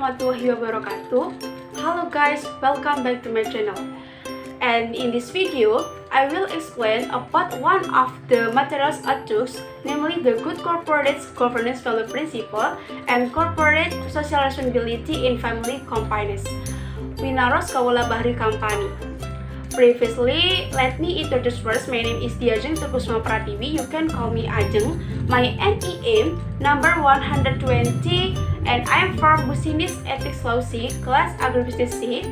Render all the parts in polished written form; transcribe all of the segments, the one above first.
warahmatullahi wabarakatuh. Hello guys, welcome back to my channel. And in this video, I will explain about one of the materials ethics, namely the good corporate governance value principle and corporate social responsibility in family companies. Winaros Kawula Bahri Company. Previously, let me introduce first. My name is Diajeng Tekusma Pratiwi. You can call me Ajeng. My NEM number 120, and I am from Business Ethics Law C, class Agribusiness C,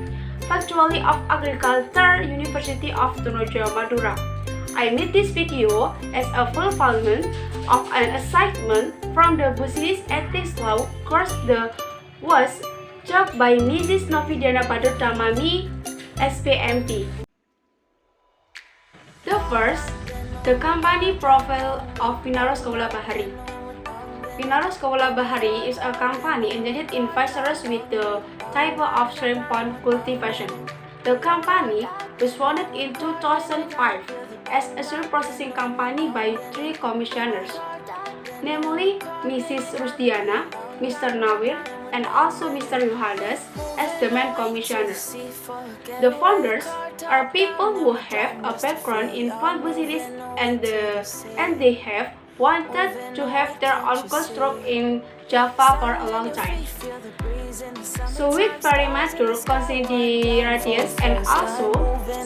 Faculty of Agriculture, University of Tonojo, Madura. I made this video as a fulfillment of an assignment from the Business Ethics Law course that was taught by Mrs. Novidiana Badur Tamami, SPMT. The first, the company profile of Winaros Kawula Bahari. Winaros Kawula Bahari is a company engaged in fisheries with the type of shrimp pond cultivation. The company was founded in 2005 as a shrimp processing company by 3 commissioners, namely Mrs. Rusdiana, Mr. Nawir, and also Mr. Yohannes as the main commissioners. The founders are people who have a background in pond business and they have wanted to have their own construct in Java for a long time. So with very mature considerations and also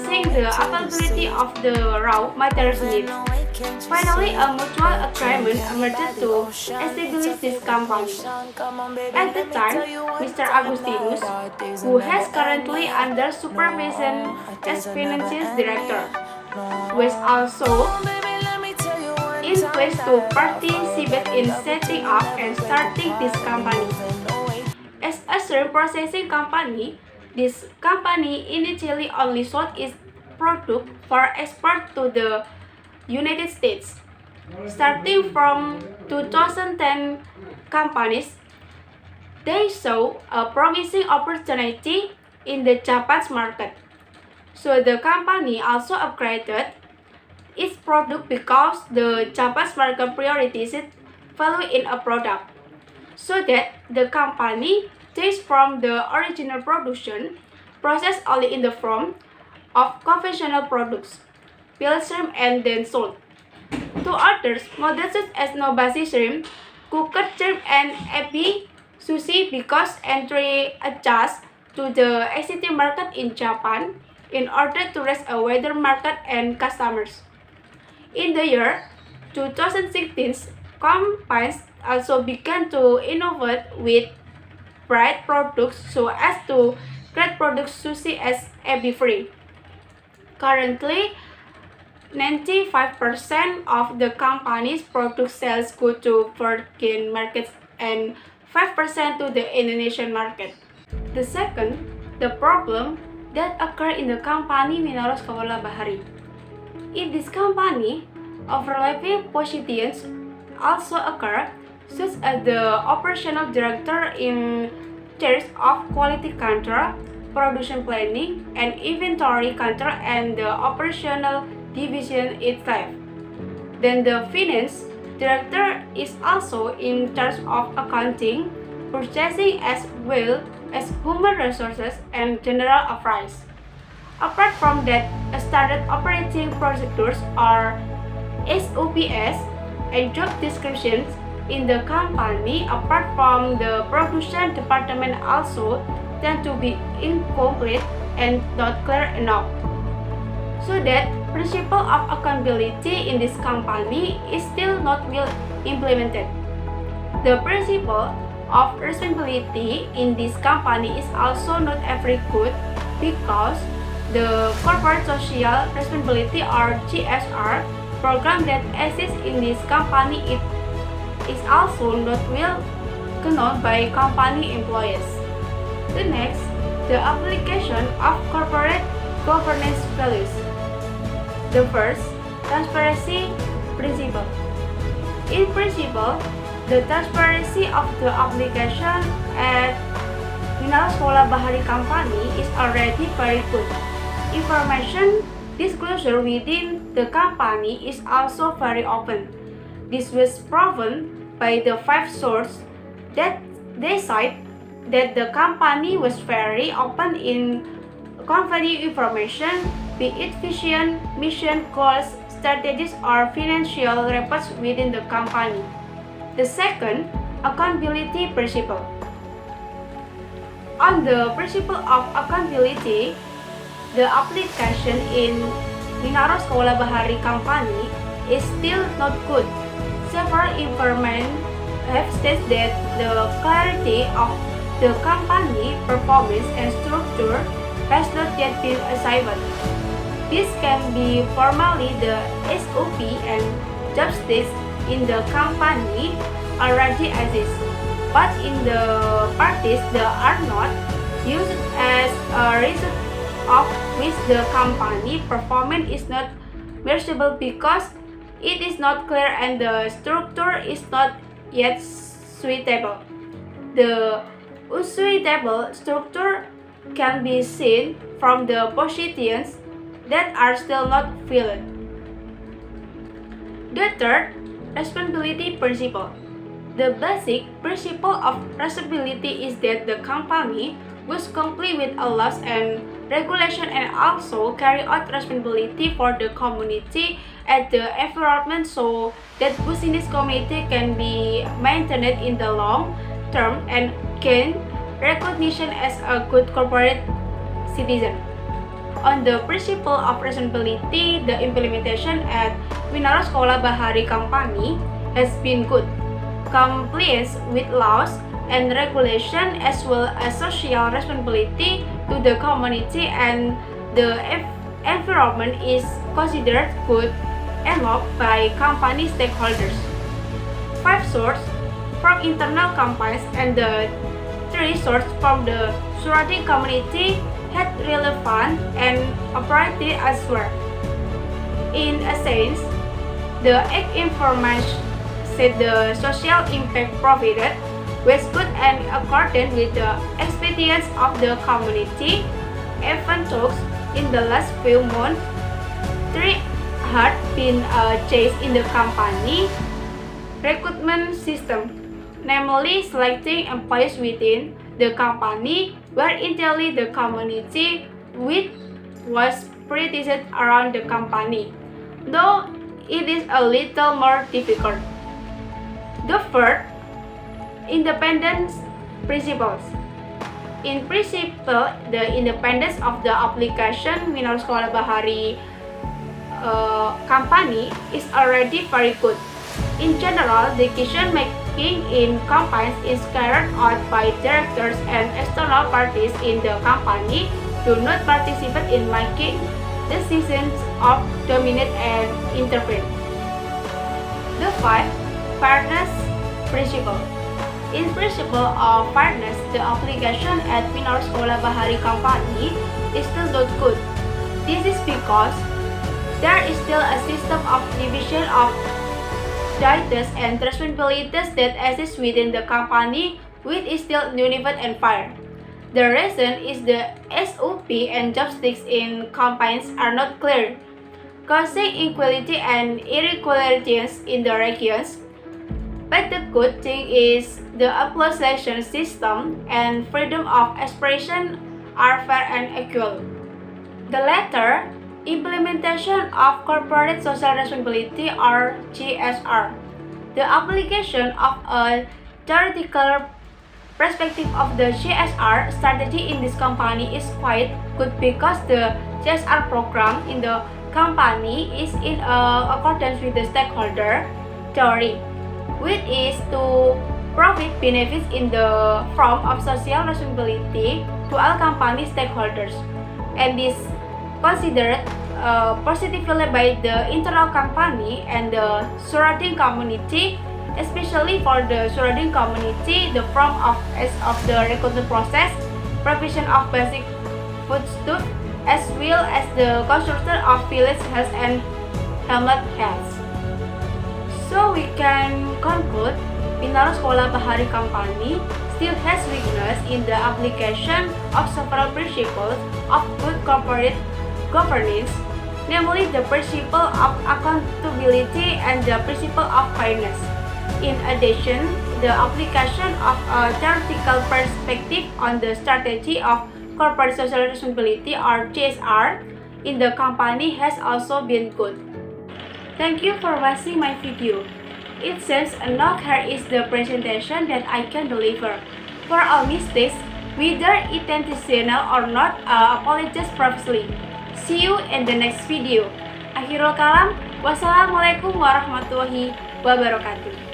seeing the availability of the raw materials needs. Finally, a mutual agreement emerged to establish this company. At the time, Mr. Agustinus, who has currently under supervision as finance director, was also in place to participate in setting up and starting this company. As a shrimp processing company, this company initially only sold its product for export to the United States. Starting from 2010 companies, they saw a promising opportunity in the Japanese market. So the company also upgraded its product because the Japanese market prioritized value in a product. So that the company takes from the original production process only in the form of conventional products, peeled shrimp and then sold to others models such as Nobashi shrimp, cooked shrimp and ebi sushi because entry adjusts to the existing market in Japan in order to raise a wider market and customers. In the year 2016, companies also began to innovate with fried products so as to create products sushi as ebi free. Currently, 95% of the company's product sales go to foreign markets and 5% to the Indonesian market. The second, the problem that occurred in the company Winaros Kawula Bahari. In this company, overlapping positions also occur, such as the operational director in charge of quality control, production planning, and inventory control, and the operational division itself. Then the finance director is also in charge of accounting, purchasing, as well as human resources and general affairs. Apart from that, standard operating procedures or SOPs and job descriptions in the company apart from the production department also tend to be incomplete and not clear enough. So that principle of accountability in this company is still not well implemented. The principle of responsibility in this company is also not very good because the corporate social responsibility or CSR program that exists in this company is also not well known by company employees. The next, the application of corporate governance values. The first, transparency principle. In principle, the transparency of the application at Winaros Kawula Bahari Company is already very good. Information disclosure within the company is also very open. This was proven by the 5 sources that they cite that the company was very open in conveying information, be it vision, mission, goals, strategies, or financial reports within the company. The second, accountability principle. On the principle of accountability, the application in Binaros Sekolah Bahari Company is still not good. Several informants have stated that the clarity of the company performance and structure has not yet been achieved. This can be formally the SOP and joysticks in the company already exist, but in the practice they are not used as a result of which the company performance is not measurable because it is not clear and the structure is not yet suitable. The unsuitable structure can be seen from the positions that are still not filled. The third, responsibility principle. The basic principle of responsibility is that the company must comply with laws and regulation and also carry out responsibility for the community and the environment so that business community can be maintained in the long term and gain recognition as a good corporate citizen. On the principle of responsibility, the implementation at Binaros Sekolah Bahari Company has been good. Compliance with laws and regulation as well as social responsibility to the community and the environment is considered good enough by company stakeholders. 5 sources from internal companies and the 3 sources from the surrounding community had relevant and operated as well. In a sense, the information said the social impact provided was good and accordant with the experience of the community. Even though in the last few months, 3 had been changed in the company recruitment system, namely selecting employees within the company where entirely the community which was prioritized around the company, though it is a little more difficult. The third, independence principles. In principle, the independence of the application Binaros Sekolah Bahari company is already very good. In general, decision making in companies is carried out by directors and external parties in the company do not participate in making decisions of dominate and intervene. The 5. Fairness principle. In principle of fairness, the application at Binaros Sekolah Bahari Company is still not good. This is because there is still a system of division of duties and responsibilities that exist within the company which is still unified and fair. The reason is the SOP and joysticks in companies are not clear, causing inequality and irregularities in the regions. But the good thing is the employee selection system and freedom of expression are fair and equal. The latter, implementation of corporate social responsibility or CSR. The application of a theoretical perspective of the CSR strategy in this company is quite good because the CSR program in the company is in accordance with the stakeholder theory, which is to provide benefits in the form of social responsibility to all company stakeholders, and is considered positively by the internal company and the surrounding community, especially for the surrounding community, the form of the recruitment process, provision of basic foodstuff, as well as the construction of village health and hamlet health. So we can conclude Binaros Sekolah Bahari Company still has weakness in the application of several principles of good corporate governance, namely the principle of accountability and the principle of fairness. In addition, the application of a theoretical perspective on the strategy of corporate social responsibility or CSR in the company has also been good. Thank you for watching my video. It seems enough here is the presentation that I can deliver. For all mistakes, whether intentional or not, apologize profusely. See you in the next video. Akhirul kalam, wassalamualaikum warahmatullahi wabarakatuh.